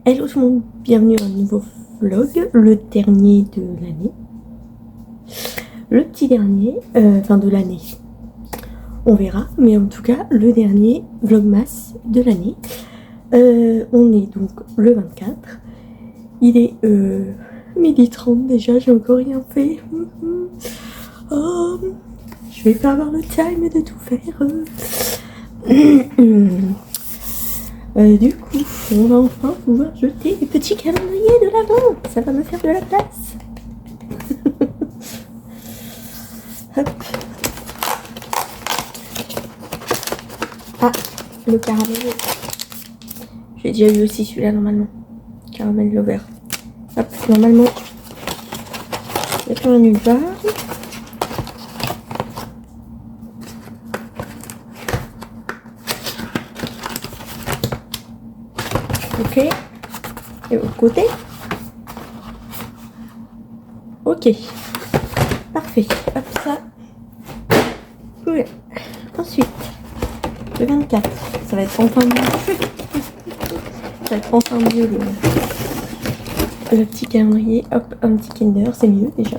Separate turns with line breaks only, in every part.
Hello tout le monde, bienvenue à un nouveau vlog, le dernier de l'année. Le petit dernier, enfin de l'année, on verra, mais en tout cas le dernier vlogmas de l'année. On est donc le 24, il est 12h30 déjà, j'ai encore rien fait. Oh, je vais pas avoir le time de tout faire. Du coup, on va enfin pouvoir jeter les petits calendriers de l'avant. Ça va me faire de la place. Hop. Ah, le caramel. J'ai déjà eu aussi celui-là normalement. Caramel lover. Hop, normalement, il n'y a plus rien nulle part. Ok. Et au côté. Ok. Parfait. Hop, ça. Oui. Ensuite, le 24. Ça va être enfin mieux. Ça va être enfin mieux le petit calendrier. Hop, un petit Kinder. C'est mieux déjà.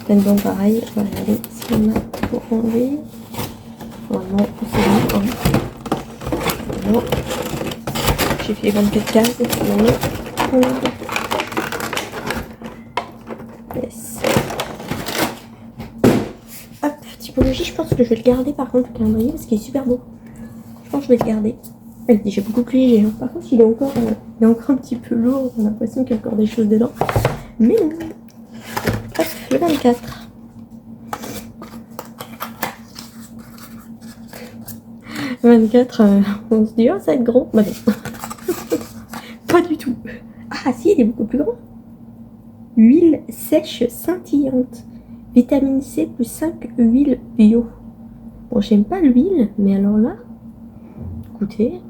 Là-dedans, pareil. On va regarder si on a pour enlever. Normalement, c'est bon. Bon. J'ai fait 24 cases. Yes. Hop, typologie, je pense que je vais le garder par contre le calendrier parce qu'il est super beau. Je pense que je vais le garder. Il est déjà beaucoup plus léger. Hein. Par contre, il est encore un petit peu lourd. On a l'impression qu'il y a encore des choses dedans. Mais non. Hop, le 24. Le 24, on se dit, oh, ça va être grand. Bah non. Pas du tout. Ah si, il est beaucoup plus grand. Huile sèche scintillante. Vitamine C plus 5 huiles bio. Bon, j'aime pas l'huile, mais alors là, écoutez,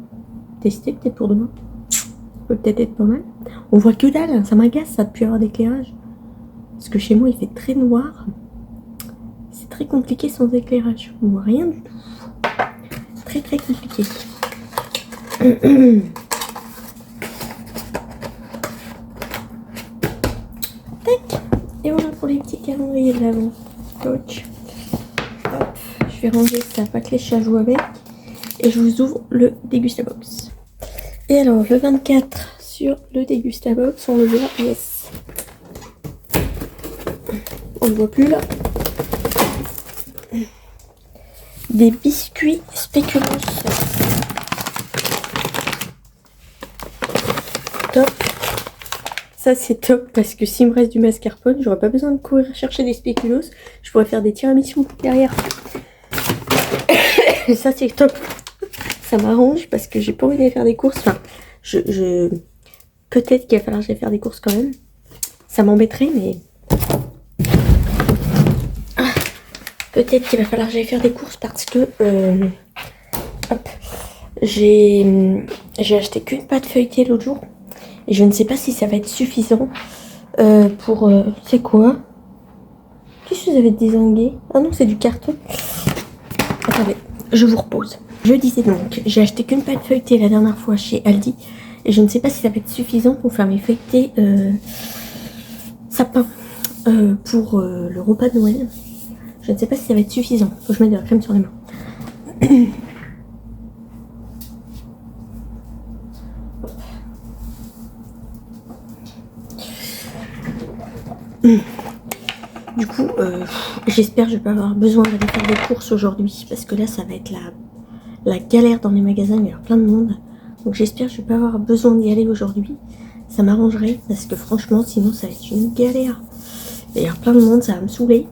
testez peut-être pour demain. Ça peut peut-être être pas mal. On voit que dalle, ça m'agace ça depuis avoir d'éclairage. Parce que chez moi il fait très noir. C'est très compliqué sans éclairage. On voit rien du tout. Très très compliqué. Tac. Et voilà pour les petits calendriers de l'avant. Coach. Hop. Je vais ranger ça, pas que les chats jouent avec. Et je vous ouvre le Dégustabox. Et alors, le 24 sur le Dégustabox, on le voit, yes. On le voit plus là. Des biscuits spéculoos. Top. Ça c'est top parce que s'il me reste du mascarpone, j'aurais pas besoin de courir chercher des spéculoos. Je pourrais faire des tiramisu derrière. Et ça c'est top. Ça m'arrange parce que j'ai pas envie d'aller faire des courses. Enfin, peut-être qu'il va falloir que j'aille faire des courses quand même. Ça m'embêterait, mais peut-être qu'il va falloir que j'aille faire des courses parce que hop, j'ai acheté qu'une pâte feuilletée l'autre jour et je ne sais pas si ça va être suffisant pour. C'est quoi? Qu'est-ce que vous avez dézingué? Ah non, c'est du carton. Attendez, je vous repose. Je disais donc, j'ai acheté qu'une pâte feuilletée la dernière fois chez Aldi et je ne sais pas si ça va être suffisant pour faire mes feuilletés sapin pour le repas de Noël. Je ne sais pas si ça va être suffisant. Faut que je mette de la crème sur les mains. Du coup, j'espère que je vais pas avoir besoin d'aller faire des courses aujourd'hui parce que là, ça va être la galère dans les magasins. Il va y avoir plein de monde. Donc j'espère que je vais pas avoir besoin d'y aller aujourd'hui. Ça m'arrangerait parce que franchement, sinon, ça va être une galère. Il va y avoir plein de monde, ça va me saouler.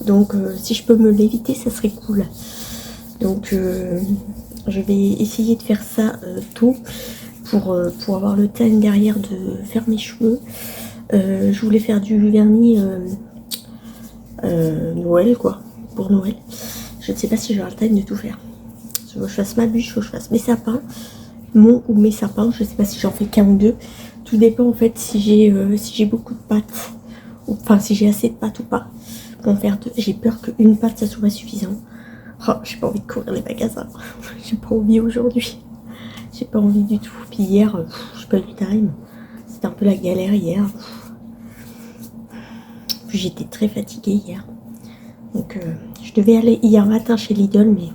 Donc si je peux me l'éviter, ça serait cool. Donc je vais essayer de faire ça tôt pour avoir le time derrière de faire mes cheveux. Je voulais faire du vernis Noël quoi, pour Noël. Je ne sais pas si j'aurai le time de tout faire. Faut que je fasse ma bûche, faut que je fasse mes sapins. Mon ou mes sapins, je ne sais pas si j'en fais qu'un ou deux. Tout dépend en fait si j'ai beaucoup de pâtes. Enfin si j'ai assez de pâtes ou pas. Pour en faire deux. J'ai peur qu'une pâte ça soit suffisant. Oh, j'ai pas envie de courir les magasins. J'ai pas envie aujourd'hui. J'ai pas envie du tout. Puis hier, j'ai pas eu le time. C'était un peu la galère hier. Puis j'étais très fatiguée hier. Donc je devais aller hier matin chez Lidl, mais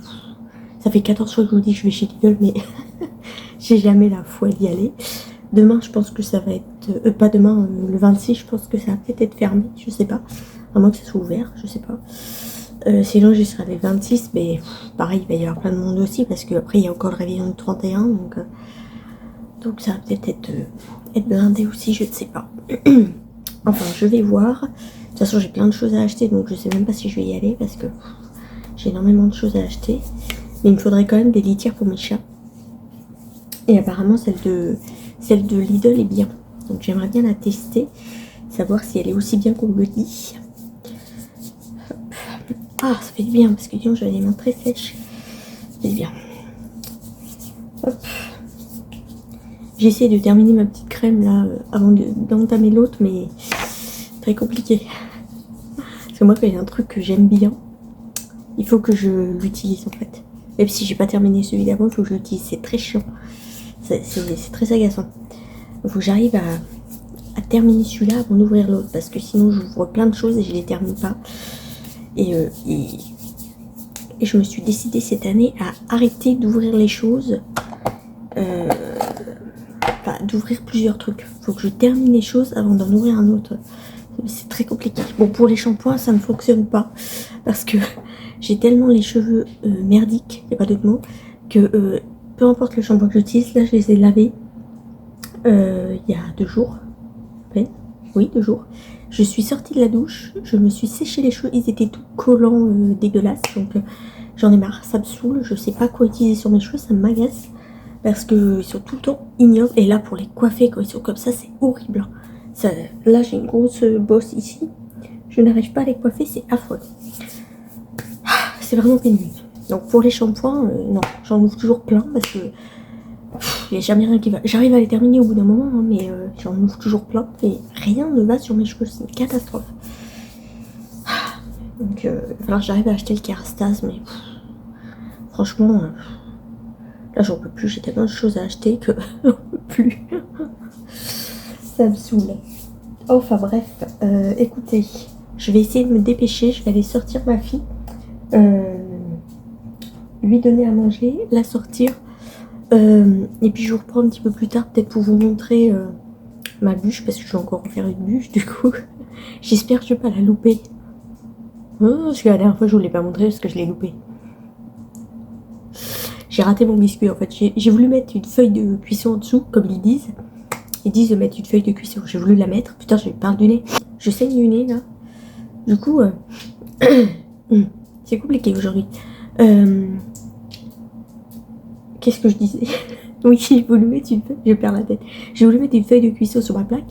ça fait 14 fois que je vous dis que je vais chez Lidl, mais j'ai jamais la foi d'y aller. Demain, je pense que ça va être... pas demain, le 26, je pense que ça va peut-être être fermé, je sais pas. À moins que ça soit ouvert, je sais pas. Sinon, j'y serai le 26, mais pareil, il va y avoir plein de monde aussi, parce qu'après, il y a encore le réveillon du 31, donc ça va peut-être être blindé aussi, je ne sais pas. Enfin, je vais voir. De toute façon, j'ai plein de choses à acheter, donc je sais même pas si je vais y aller, parce que j'ai énormément de choses à acheter. Mais il me faudrait quand même des litières pour mes chats. Et apparemment, celle de Lidl est bien. Donc j'aimerais bien la tester, savoir si elle est aussi bien qu'on me le dit. Ah, ça fait du bien, parce que disons, j'avais les mains très sèches. Ça fait du bien. Hop. J'essaie de terminer ma petite crème là, avant d'entamer l'autre, mais très compliqué. Parce que moi, quand il y a un truc que j'aime bien, il faut que je l'utilise en fait. Même si j'ai pas terminé celui d'avant, il faut que je l'utilise. C'est très chiant. C'est très agaçant. Il faut que j'arrive à terminer celui-là avant d'ouvrir l'autre, parce que sinon j'ouvre plein de choses et je les termine pas. Et je me suis décidée cette année à arrêter d'ouvrir les choses, enfin d'ouvrir plusieurs trucs. Il faut que je termine les choses avant d'en ouvrir un autre. C'est très compliqué. Bon, pour les shampoings, ça ne fonctionne pas, parce que j'ai tellement les cheveux merdiques, il n'y a pas d'autre mot, que peu importe le shampoing que j'utilise, là je les ai lavés il y a 2 jours. Oui, 2 jours. Je suis sortie de la douche, je me suis séché les cheveux, ils étaient tout collants, dégueulasses, donc j'en ai marre, ça me saoule, je sais pas quoi utiliser sur mes cheveux, ça m'agace, parce qu'ils sont tout le temps ignobles, et là pour les coiffer quand ils sont comme ça, c'est horrible. Ça, là j'ai une grosse bosse ici, je n'arrive pas à les coiffer, c'est affreux. C'est vraiment pénible. Donc pour les shampoings, non, j'en ouvre toujours plein, parce que il n'y a jamais rien qui va. J'arrive à les terminer au bout d'un moment, hein, mais j'en ouvre toujours plein et rien ne va sur mes cheveux, c'est une catastrophe. Donc, alors j'arrive à acheter le Kerastase, mais franchement, là j'en peux plus. J'ai tellement de choses à acheter que j'en peux plus. Ça me saoule. Enfin bref, écoutez, je vais essayer de me dépêcher. Je vais aller sortir ma fille, lui donner à manger, la sortir. Et puis je vous reprends un petit peu plus tard, peut-être pour vous montrer ma bûche, parce que je vais encore en faire une bûche du coup. J'espère que je vais pas la louper. Parce que la dernière fois je vous l'ai pas montré parce que je l'ai loupé. J'ai raté mon biscuit en fait. J'ai voulu mettre une feuille de cuisson en dessous, comme ils disent. Ils disent de mettre une feuille de cuisson. J'ai voulu la mettre. Putain, je parle du nez. Je saigne du nez là. Du coup, c'est compliqué aujourd'hui. Qu'est-ce que je disais? Oui, j'ai voulu mettre une feuille, je perds la tête. J'ai voulu mettre une feuille de cuisson sur ma plaque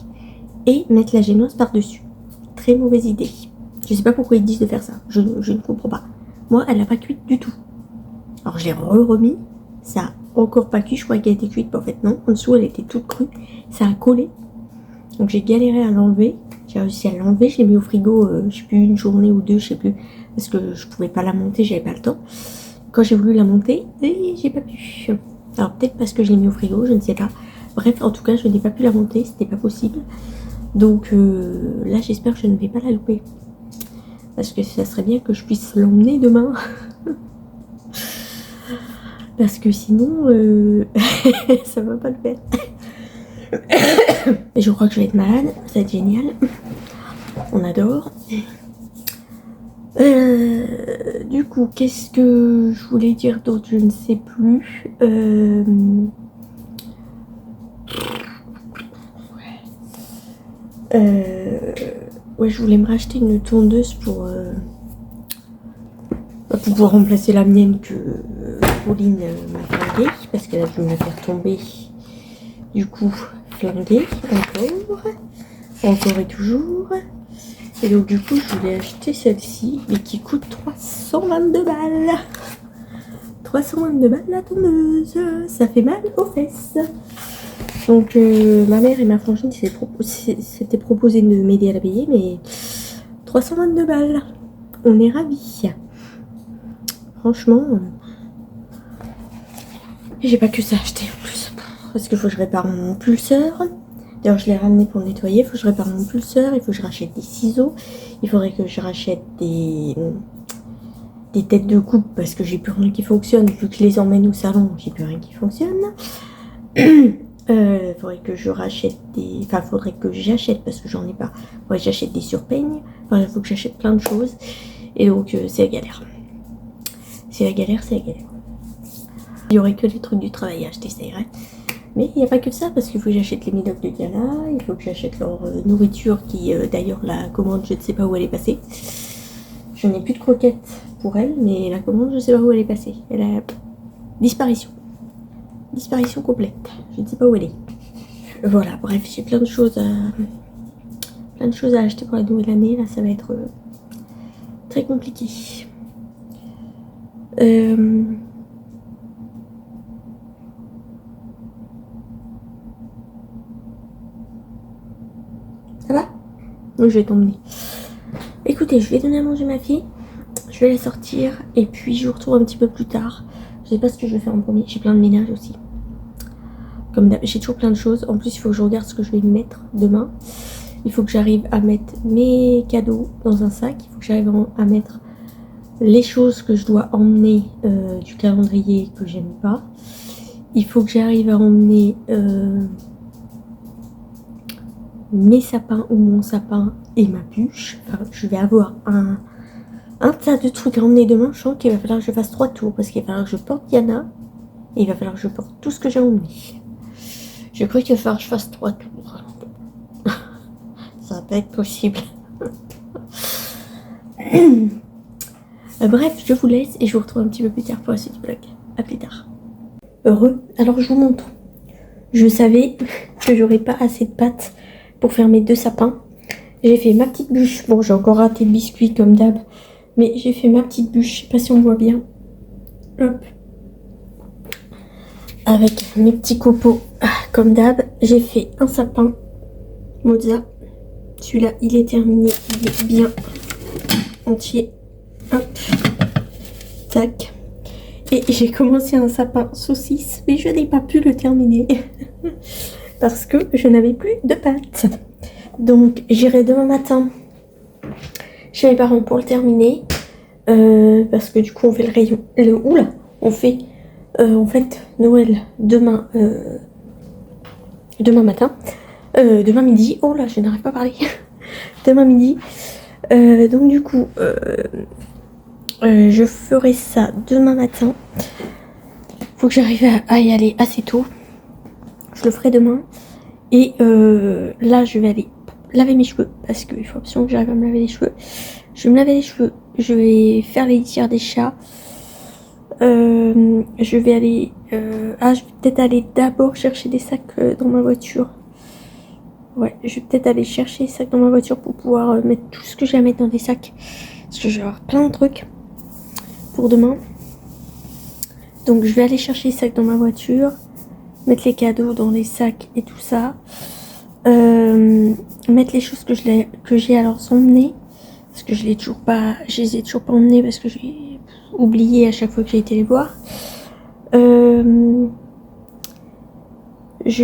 et mettre la génoise par-dessus. Très mauvaise idée. Je sais pas pourquoi ils disent de faire ça. Je ne comprends pas. Moi, elle n'a pas cuit du tout. Alors, je l'ai remis. Ça a encore pas cuit. Je croyais qu'elle était cuite. Mais en fait, non. En dessous, elle était toute crue. Ça a collé. Donc, j'ai galéré à l'enlever. J'ai réussi à l'enlever. Je l'ai mis au frigo, je sais plus, une journée ou deux, je sais plus. Parce que je pouvais pas la monter, j'avais pas le temps. Quand j'ai voulu la monter, j'ai pas pu. Alors peut-être parce que je l'ai mis au frigo, je ne sais pas. Bref, en tout cas, je n'ai pas pu la monter, c'était pas possible. Donc là, j'espère que je ne vais pas la louper. Parce que ça serait bien que je puisse l'emmener demain. Parce que sinon, ça va pas le faire. Et je crois que je vais être malade, ça va être génial. On adore. Du coup, qu'est-ce que je voulais dire d'autre? Je ne sais plus. Ouais, je voulais me racheter une tondeuse pour pouvoir remplacer la mienne que Pauline m'a flinguée, parce qu'elle a dû me la faire tomber. Du coup, flinguée encore et toujours. Et donc du coup, je voulais acheter celle-ci, mais qui coûte 322 balles. 322 balles la tondeuse, ça fait mal aux fesses. Donc ma mère et ma frangine s'étaient proposé de m'aider à la payer, mais 322 balles, on est ravis. Franchement, j'ai pas que ça à acheter en plus. parce qu'il faut que je répare mon pulseur. D'ailleurs, je l'ai ramené pour nettoyer. Il faut que je répare mon pulseur. Il faut que je rachète des ciseaux. Il faudrait que je rachète des têtes de coupe parce que j'ai plus rien qui fonctionne. Vu que je les emmène au salon, j'ai plus rien qui fonctionne. Faudrait que je rachète des... Enfin, faudrait que j'achète parce que j'en ai pas. Faudrait que j'achète des surpeignes. Enfin, il faut que j'achète plein de choses. Et donc, c'est la galère. C'est la galère, c'est la galère. Il y aurait que les trucs du travail à acheter, ça irait. Mais il n'y a pas que ça, parce qu'il faut que j'achète les médocs de Diana, il faut que j'achète leur nourriture qui, d'ailleurs, la commande, je ne sais pas où elle est passée. Je n'ai plus de croquettes pour elle, mais la commande, je ne sais pas où elle est passée. Elle a disparition. Disparition complète. Je ne sais pas où elle est. Voilà, bref, j'ai plein de choses à acheter pour la nouvelle année. Là, ça va être très compliqué. Ça va? Oui, je vais t'emmener. Écoutez, je vais donner à manger ma fille. Je vais la sortir et puis je vous retrouve un petit peu plus tard. Je sais pas ce que je vais faire en premier. J'ai plein de ménage aussi. Comme d'hab, j'ai toujours plein de choses. En plus, il faut que je regarde ce que je vais mettre demain. Il faut que j'arrive à mettre mes cadeaux dans un sac. Il faut que j'arrive à mettre les choses que je dois emmener du calendrier que j'aime pas. Il faut que j'arrive à emmener mes sapins ou mon sapin et ma bûche. Enfin, je vais avoir un tas de trucs à emmener demain. Je sens qu'il va falloir que je fasse 3 tours parce qu'il va falloir que je porte Diana et il va falloir que je porte tout ce que j'ai emmené. Je crois qu'il va falloir que je fasse 3 tours. Ça va pas être possible. Bref, je vous laisse et je vous retrouve un petit peu plus tard pour la suite du vlog. A plus tard. Heureux. Alors je vous montre. Je savais que j'aurais pas assez de pâte pour faire mes 2 sapins. J'ai fait ma petite bûche. Bon, j'ai encore raté le biscuit comme d'hab. Mais j'ai fait ma petite bûche. Je sais pas si on voit bien. Hop. Avec mes petits copeaux comme d'hab. J'ai fait un sapin mozza. Celui-là, il est terminé. Il est bien entier. Hop. Tac. Et j'ai commencé un sapin saucisse. Mais je n'ai pas pu le terminer. Parce que je n'avais plus de pâte. Donc j'irai demain matin chez mes parents pour le terminer. Parce que du coup on fait le rayon. Oula, on fait en fait Noël demain matin. Demain midi. Oh là, je n'arrive pas à parler. Demain midi. Donc du coup je ferai ça demain matin. Faut que j'arrive à y aller assez tôt. Je le ferai demain. Et là je vais aller laver mes cheveux parce qu'il faut absolument que j'arrive à me laver les cheveux. Je vais me laver les cheveux. Je vais faire les litières des chats. Je vais aller... je vais peut-être aller d'abord chercher des sacs dans ma voiture. Ouais, je vais peut-être aller chercher des sacs dans ma voiture pour pouvoir mettre tout ce que j'ai à mettre dans des sacs. Parce que je vais avoir plein de trucs pour demain. Donc je vais aller chercher les sacs dans ma voiture. Mettre les cadeaux dans les sacs et tout ça. Mettre les choses que j'ai à leur emmener. Parce que je les ai toujours pas emmenées parce que j'ai oublié à chaque fois que j'ai été les voir. Je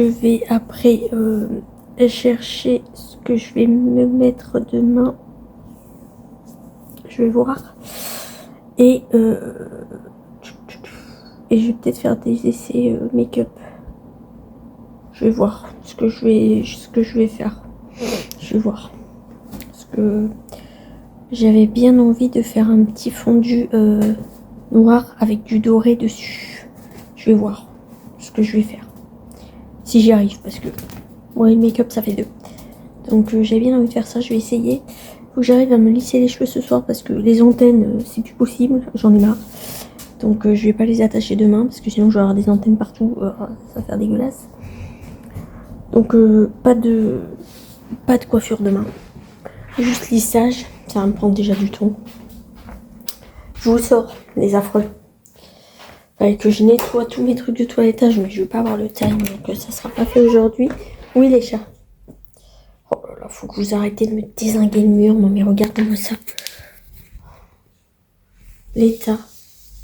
vais après chercher ce que je vais me mettre demain. Je vais voir. Et je vais peut-être faire des essais make-up. Je vais voir ce que je vais faire. Je vais voir. Parce que j'avais bien envie de faire un petit fondu noir avec du doré dessus. Je vais voir ce que je vais faire. Si j'y arrive, parce que moi, le make-up, ça fait 2. Donc j'ai bien envie de faire ça, je vais essayer. Faut que j'arrive à me lisser les cheveux ce soir parce que les antennes, c'est plus possible, j'en ai marre. Donc je vais pas les attacher demain parce que sinon je vais avoir des antennes partout, ça va faire dégueulasse. Donc pas de coiffure demain. Juste lissage, ça va me prendre déjà du temps. Je vous sors les affreux. Fallait que je nettoie tous mes trucs de toilettage, mais je vais pas avoir le time, donc ça sera pas fait aujourd'hui. Oui les chats. Oh là là, faut que vous arrêtez de me dézinguer le mur. Non mais regardez-moi ça. L'état.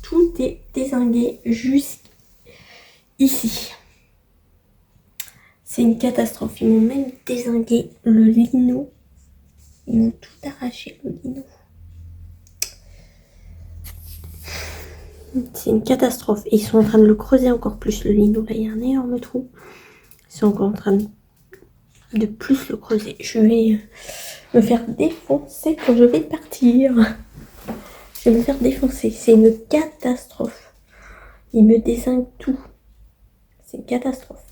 Tout est dézingué jusqu'ici. C'est une catastrophe. Ils m'ont même dézingué le lino. Ils m'ont tout arraché, le lino. C'est une catastrophe. Et ils sont en train de le creuser encore plus, le lino. Là, il y a un énorme trou. Ils sont encore en train de plus le creuser. Je vais me faire défoncer quand je vais partir. Je vais me faire défoncer. C'est une catastrophe. Ils me dézinguent tout. C'est une catastrophe.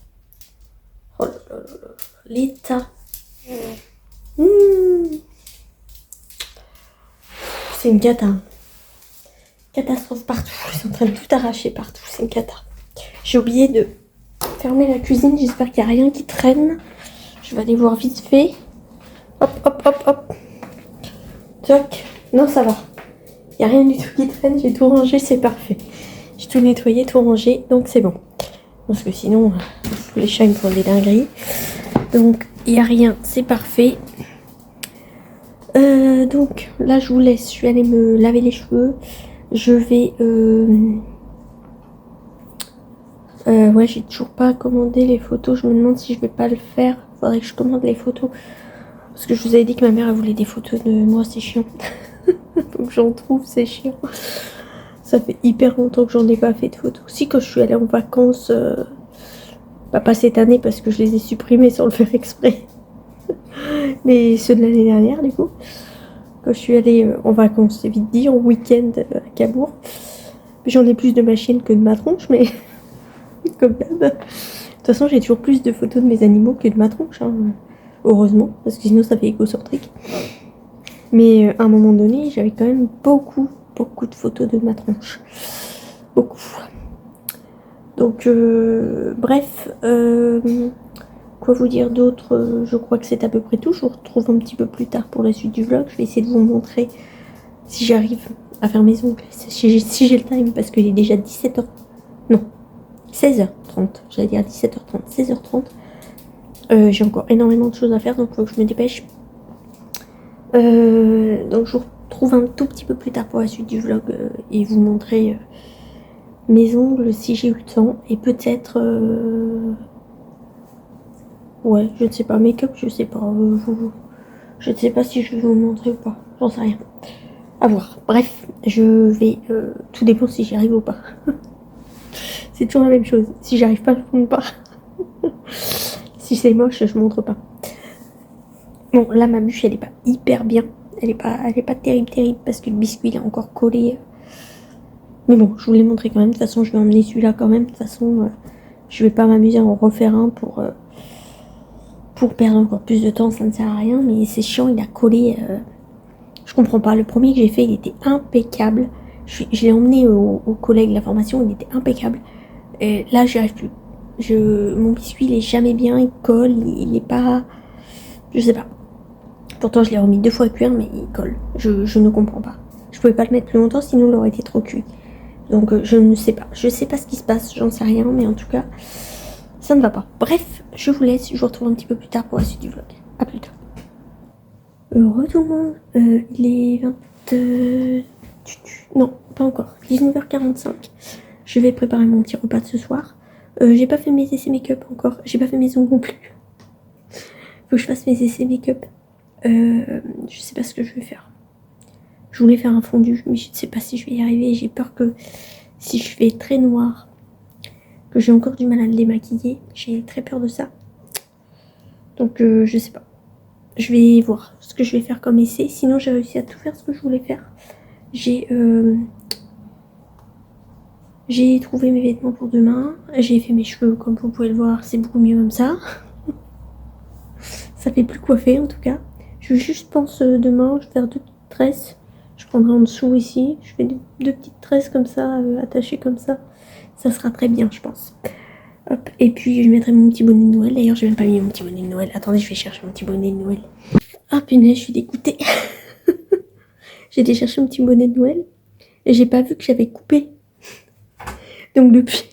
Oh là là là là. L'état. C'est une cata. Catastrophe partout. Ils sont en train de tout arracher partout. C'est une cata. J'ai oublié de fermer la cuisine. J'espère qu'il n'y a rien qui traîne. Je vais aller voir vite fait. Hop, hop, hop, hop. Toc. Non, ça va. Il n'y a rien du tout qui traîne. J'ai tout rangé. C'est parfait. J'ai tout nettoyé, tout rangé. Donc, c'est bon. Parce que sinon, les chats, ils me font des dingueries. Donc, il n'y a rien. C'est parfait. Donc, là, je vous laisse. Je vais aller me laver les cheveux. Je vais... ouais, j'ai toujours pas commandé les photos. Je me demande si je vais pas le faire. Faudrait que je commande les photos. Parce que je vous avais dit que ma mère, elle voulait des photos de moi. C'est chiant. Faut que j'en trouve, c'est chiant. Ça fait hyper longtemps que j'en ai pas fait de photos. Si, quand je suis allée en vacances... pas cette année parce que je les ai supprimés sans le faire exprès. Mais ceux de l'année dernière, du coup. Quand je suis allée en vacances, c'est vite dit, en week-end à Cabourg. J'en ai plus de ma chienne que de ma tronche, mais comme d'hab. De toute façon, j'ai toujours plus de photos de mes animaux que de ma tronche. Hein. Heureusement, parce que sinon ça fait égocentrique. Mais à un moment donné, j'avais quand même beaucoup de photos de ma tronche. Beaucoup. Donc, bref, quoi vous dire d'autre? Je crois que c'est à peu près tout. Je vous retrouve un petit peu plus tard pour la suite du vlog. Je vais essayer de vous montrer si j'arrive à faire mes ongles, si j'ai le time, parce qu'il est déjà 17h... Non, 16h30. J'allais dire 17h30, 16h30. J'ai encore énormément de choses à faire, donc il faut que je me dépêche. Donc je vous retrouve un tout petit peu plus tard pour la suite du vlog et vous montrer... mes ongles si j'ai eu le temps et peut-être ouais, je ne sais pas, make-up, je sais pas, je ne sais pas si je vais vous montrer ou pas, j'en sais rien, à voir. Bref, je vais tout dépend si j'y arrive ou pas. C'est toujours la même chose, si j'arrive pas, je montre pas. Si c'est moche, je montre pas. Bon, là ma bûche elle est pas hyper bien, elle est pas terrible parce que le biscuit il est encore collé. Mais bon, je vous l'ai montré quand même. De toute façon, je vais emmener celui-là quand même. De toute façon, je vais pas m'amuser à en refaire un pour perdre encore plus de temps. Ça ne sert à rien. Mais c'est chiant, il a collé. Je comprends pas. Le premier que j'ai fait, il était impeccable. Je l'ai emmené au collègue de la formation. Il était impeccable. Et là, j'y arrive plus. Mon biscuit, il est jamais bien. Il colle. Il est pas... Je sais pas. Pourtant, je l'ai remis 2 fois à cuire, mais il colle. Je ne comprends pas. Je pouvais pas le mettre plus longtemps, sinon il aurait été trop cuit. Donc je ne sais pas. Je sais pas ce qui se passe, j'en sais rien, mais en tout cas, ça ne va pas. Bref, je vous laisse, je vous retrouve un petit peu plus tard pour la suite du vlog. A plus tard. Tout le monde, il est 20... non, pas encore. 19h45. Je vais préparer mon petit repas de ce soir. J'ai pas fait mes essais make-up encore. J'ai pas fait mes ongles non plus. Faut que je fasse mes essais make-up. Je sais pas ce que je vais faire. Je voulais faire un fondu, mais je ne sais pas si je vais y arriver. J'ai peur que si je fais très noir, que j'ai encore du mal à le démaquiller. J'ai très peur de ça. Donc je sais pas. Je vais voir ce que je vais faire comme essai. Sinon j'ai réussi à tout faire ce que je voulais faire. J'ai trouvé mes vêtements pour demain. J'ai fait mes cheveux comme vous pouvez le voir. C'est beaucoup mieux comme ça. Ça fait plus coiffé en tout cas. Je juste pense demain, je vais faire 2 petites tresses. Je prendrai en dessous ici, je fais 2 petites tresses comme ça, attachées comme ça. Ça sera très bien, je pense. Hop, et puis je mettrai mon petit bonnet de Noël. D'ailleurs, j'ai même pas mis mon petit bonnet de Noël. Attendez, je vais chercher mon petit bonnet de Noël. Ah punaise, je suis dégoûtée. J'ai été chercher mon petit bonnet de Noël et j'ai pas vu que j'avais coupé. Donc depuis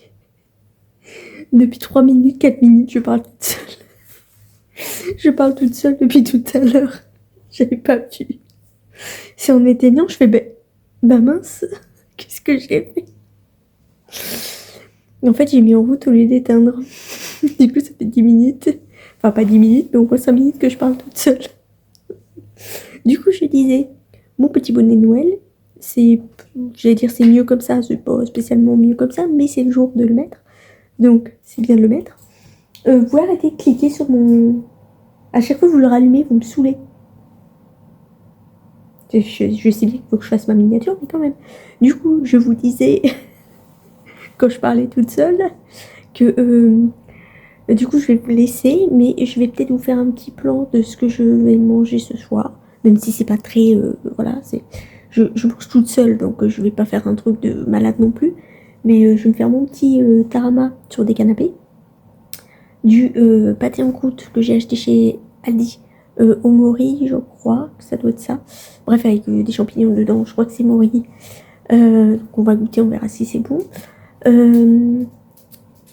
3 minutes, 4 minutes, je parle toute seule. Je parle toute seule depuis tout à l'heure. J'avais pas vu. Si on éteignant, je fais bah mince, qu'est-ce que j'ai fait? En fait, j'ai mis en route au lieu d'éteindre. Du coup, ça fait 10 minutes. Enfin, pas 10 minutes, mais au moins 5 minutes que je parle toute seule. Du coup, je disais, mon petit bonnet de Noël, c'est, j'allais dire c'est mieux comme ça, c'est pas spécialement mieux comme ça, mais c'est le jour de le mettre. Donc, c'est bien de le mettre. Vous arrêtez de cliquer sur mon... À chaque fois que vous le rallumez, vous me saoulez. Je sais bien qu'il faut que je fasse ma miniature, mais quand même. Du coup, je vous disais, quand je parlais toute seule, que du coup, je vais vous laisser, mais je vais peut-être vous faire un petit plan de ce que je vais manger ce soir, même si c'est pas très, voilà, je mange toute seule, donc je vais pas faire un truc de malade non plus, mais je vais me faire mon petit tarama sur des canapés, du pâté en croûte que j'ai acheté chez Aldi, au mori, je crois que ça doit être ça, bref, avec des champignons dedans, je crois que c'est mori, donc on va goûter, on verra si c'est bon.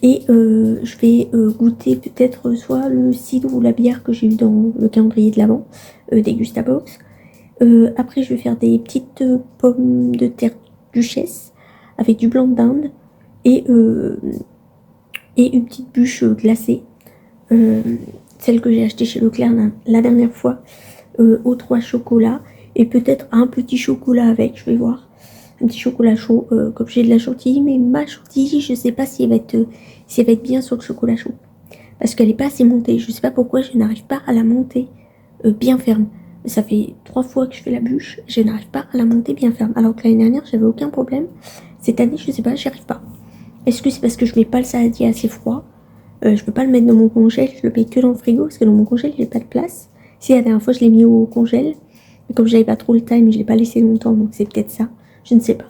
Et je vais goûter peut-être soit le cidre ou la bière que j'ai eu dans le calendrier de l'Avent des Gustabox. Après, je vais faire des petites pommes de terre duchesse avec du blanc d'Inde et une petite bûche glacée. Celle que j'ai achetée chez Leclerc la dernière fois aux 3 chocolats. Et peut-être un petit chocolat avec, je vais voir. Un petit chocolat chaud, comme j'ai de la chantilly. Mais ma chantilly, je sais pas si elle va être bien sur le chocolat chaud. Parce qu'elle n'est pas assez montée. Je sais pas pourquoi je n'arrive pas à la monter bien ferme. Ça fait 3 fois que je fais la bûche, je n'arrive pas à la monter bien ferme. Alors que l'année dernière, j'avais aucun problème. Cette année, je sais pas, j'y arrive pas. Est-ce que c'est parce que je mets pas le saladier assez froid? Je peux pas le mettre dans mon congèle, je le mets que dans le frigo parce que dans mon congèle, j'ai pas de place. Si la dernière fois, je l'ai mis au congèle, mais comme j'avais pas trop le time, je l'ai pas laissé longtemps, donc c'est peut-être ça. Je ne sais pas.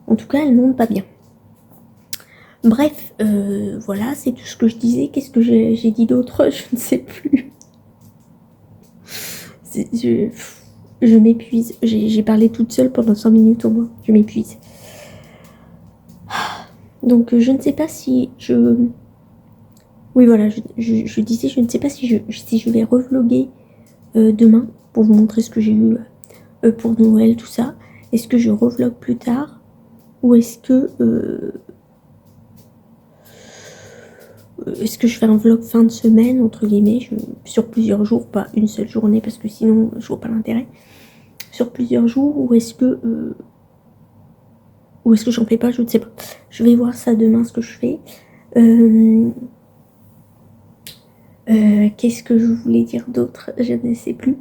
En tout cas, elle monte pas bien. Bref, voilà, c'est tout ce que je disais. Qu'est-ce que j'ai dit d'autre? Je ne sais plus. Je m'épuise. J'ai parlé toute seule pendant 5 minutes au moins. Je m'épuise. Donc, je ne sais pas si je... Oui, voilà, je disais, je ne sais pas si je vais revloguer demain pour vous montrer ce que j'ai eu pour Noël, tout ça. Est-ce que je revlogue plus tard? Ou est-ce que je fais un vlog fin de semaine, entre guillemets, sur plusieurs jours, pas une seule journée, parce que sinon, je vois pas l'intérêt. Sur plusieurs jours, ou est-ce que j'en fais pas, je ne sais pas. Je vais voir ça demain, ce que je fais. Qu'est-ce que je voulais dire d'autre? Je ne sais plus.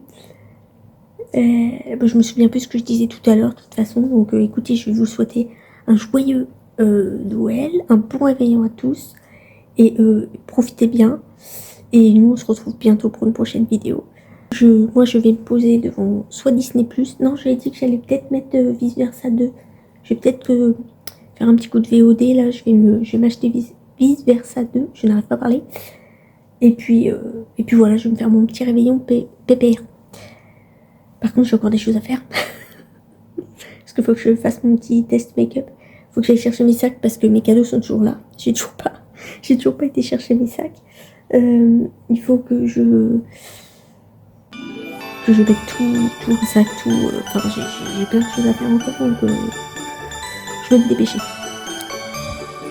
Je me souviens plus ce que je disais tout à l'heure, de toute façon. Donc écoutez, je vais vous souhaiter un joyeux Noël, un bon réveillon à tous. Et profitez bien. Et nous, on se retrouve bientôt pour une prochaine vidéo. Moi, je vais me poser devant soit Disney+. Non, j'avais dit que j'allais peut-être mettre Vice Versa 2. Je vais peut-être faire un petit coup de VOD. Là, je vais m'acheter Vice Versa 2. Je n'arrive pas à parler. Et puis voilà, je vais me faire mon petit réveillon PPR. Par contre, j'ai encore des choses à faire. Parce qu'il faut que je fasse mon petit test make-up. Il faut que j'aille chercher mes sacs parce que mes cadeaux sont toujours là. J'ai toujours pas été chercher mes sacs. Il faut que je mette tout le sac, tout. Enfin, j'ai plein de choses à faire encore, donc je vais me dépêcher.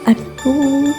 À bientôt.